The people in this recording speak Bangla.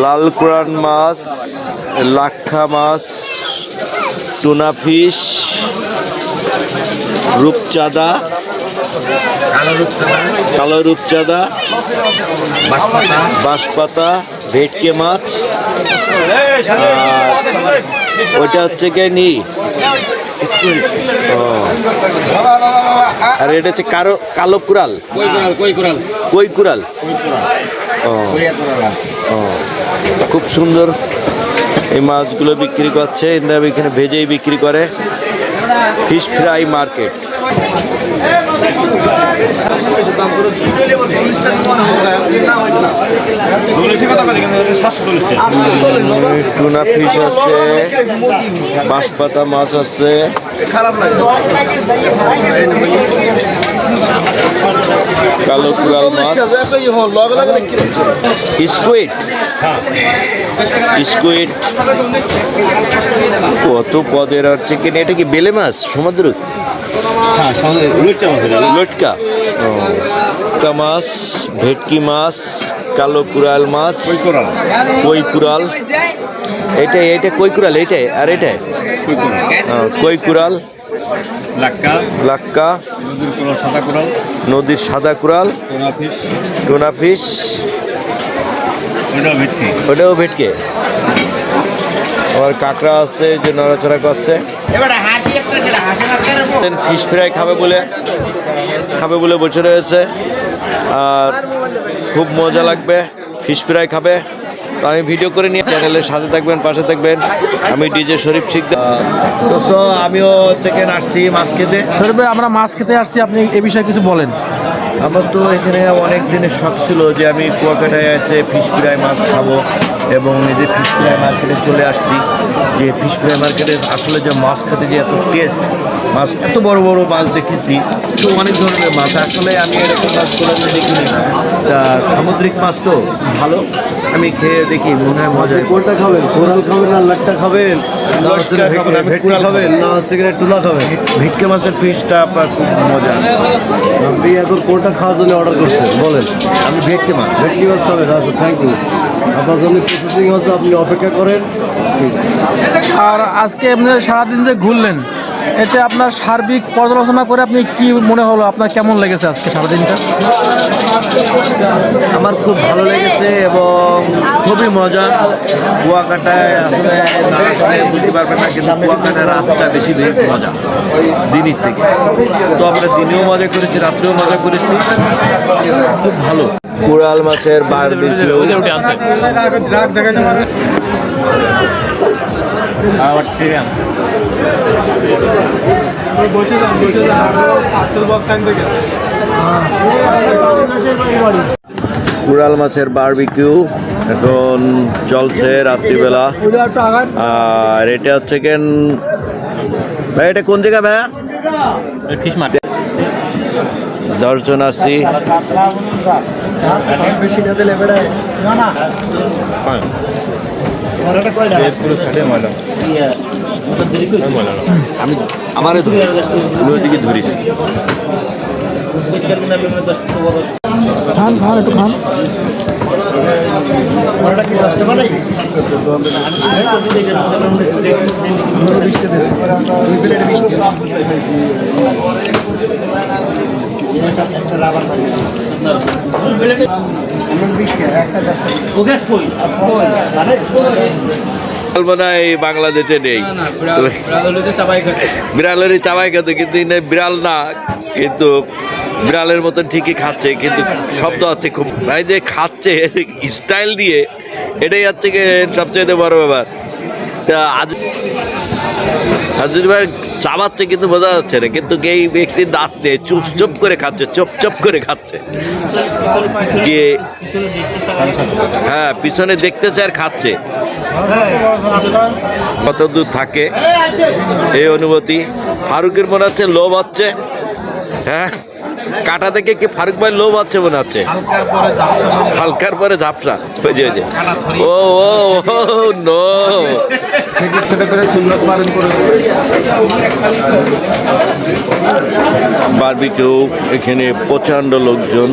লাল কোরান মাছ, লাক্ষা মাছ, টুনা ফিশ, রূপচাঁদা, কালো রূপচাঁদা, বাঁশপাতা, ভেটকে মাছ, ওইটা হচ্ছে নি আর এটা হচ্ছে কালো কুরাল, কই কুরাল। খুব সুন্দর এই মাছগুলো বিক্রি করছে, এরা এখানে ভেজেই বিক্রি করে। Fish fry market. Tuna fish আছে, বাঁশপাতা মাছ আছে, কালো কুরাল মাছ, স্কুইড, স্কুইড কত পদের আর চিকেন। এটা কি বেলে মাছ সমুদ্র? লটকা মাছ, ভেটকি মাছ, কালো কুরাল মাছ, কই কুরাল। এইটা কই কুরাল, এইটাই আর এটাই কই কুরাল, লাক্কা, নদীর সাদা কুরাল, টুনা ফিশ, ওটাও ভেটকে। আবার কাঁকড়া আছে যে নড়াচড়া করছে। ফিশ ফ্রাই খাবে বলে বসে রয়েছে, আর খুব মজা লাগবে। ফিশ ফ্রাই খাবে, তো আমি ভিডিও করে নিয়ে চ্যানেলের সাথে থাকবেন, পাশে থাকবেন। আমি ডিজে শরীফ শিকদার। তো আমিও চিকেন আসছি মাছ খেতে। শরীফ ভাই, আমরা মাছ খেতে আসছি, আপনি এ বিষয়ে কিছু বলেন। আমার তো এখানে অনেক দিনের শখ ছিল যে আমি কুয়াকাটায় এসে ফিশ ফ্রাই মাছ খাবো, এবং এই যে ফিশ ফ্রাই মার্কেটে চলে আসছি। যে ফিশ ফ্রাই মার্কেটে আসলে যে মাছ খেতে যে এত টেস্ট, মাছ এত বড় বড় মাছ দেখেছি, তো অনেক ধরনের মাছ। আসলে আমি এরকম মাছ করে দেখিনি, তা সামুদ্রিক মাছ তো ভালো, আমি খেয়ে দেখি, মনে হয় মজা। কোনটা খাবেন? কোরাল খাবেন না লাট্টা খাবেন? ভেটকি খাবেন না হচ্ছে টুনা খাবেন? ভেটকি মাছের ফিশটা আপনার খুব মজা। আপনি এখন কোনটা খাওয়ার জন্য অর্ডার করছেন বলেন? আমি ভেটকি মাছ খাবেন? আচ্ছা, থ্যাংক ইউ। আপনার জন্য প্রসেসিং হচ্ছে, আপনি অপেক্ষা করেন। ঠিক আছে। আর আজকে আপনি সারাদিন যে ঘুরলেন, এতে আপনার সার্বিক পর্যালোচনা করে আপনি কি মনে হলো, আপনার কেমন লেগেছে আজকে সারাদিনটা? আমার খুব ভালো লেগেছে এবং খুবই মজা। কুয়াকাটায় আসলে নানা সময় বুঝতে পারবেন না, কিন্তু কুয়াকাটার রাস্তা বেশি মজা দিনের থেকে। তো আমরা দিনেও মজা করেছি, রাত্রেও মজা করেছি, খুব ভালো। কুরাল মাছের বারবিকিউ, কুরাল মাছের বারবিকিউ এখন চলছে রাত্রিবেলা। আর এটা হচ্ছে কেন ভাই, এটা কোন জায়গা ভাইয়া? Fish market. 10 জন আসছি। আমি আমারে দিকে ধরিস। খান খান, একটু খান। বাংলাদেশে নেই বিড়ালেরই চাবাই খেতে, কিন্তু বিড়াল না, কিন্তু বিড়ালের মতন ঠিকই খাচ্ছে, কিন্তু শব্দ হচ্ছে খুব। ভাই যে খাচ্ছে স্টাইল দিয়ে, এটাই হচ্ছে সবচেয়ে বড় ব্যাপার। তা আজ ভাই চাবাচ্ছে, কিন্তু বোঝা যাচ্ছে না, কিন্তু এই ব্যক্তির দাঁত নেই, চুপ চুপ করে খাচ্ছে, চুপ করে খাচ্ছে। যে হ্যাঁ, পিছনে দেখতেছে আর খাচ্ছে। কত দূর থাকে এই অনুভূতি। ফারুকের মনে হচ্ছে লোভ হচ্ছে। হ্যাঁ, কাটা দেখে কি ফারুক ভাই লোভ আছে মনে হচ্ছে, হালকার পরে ঝাপসা ওই যে ও ও নো ছোট করে সুন্নত পালন করে বারবিকিউ এখানে প্রচণ্ড লোকজন।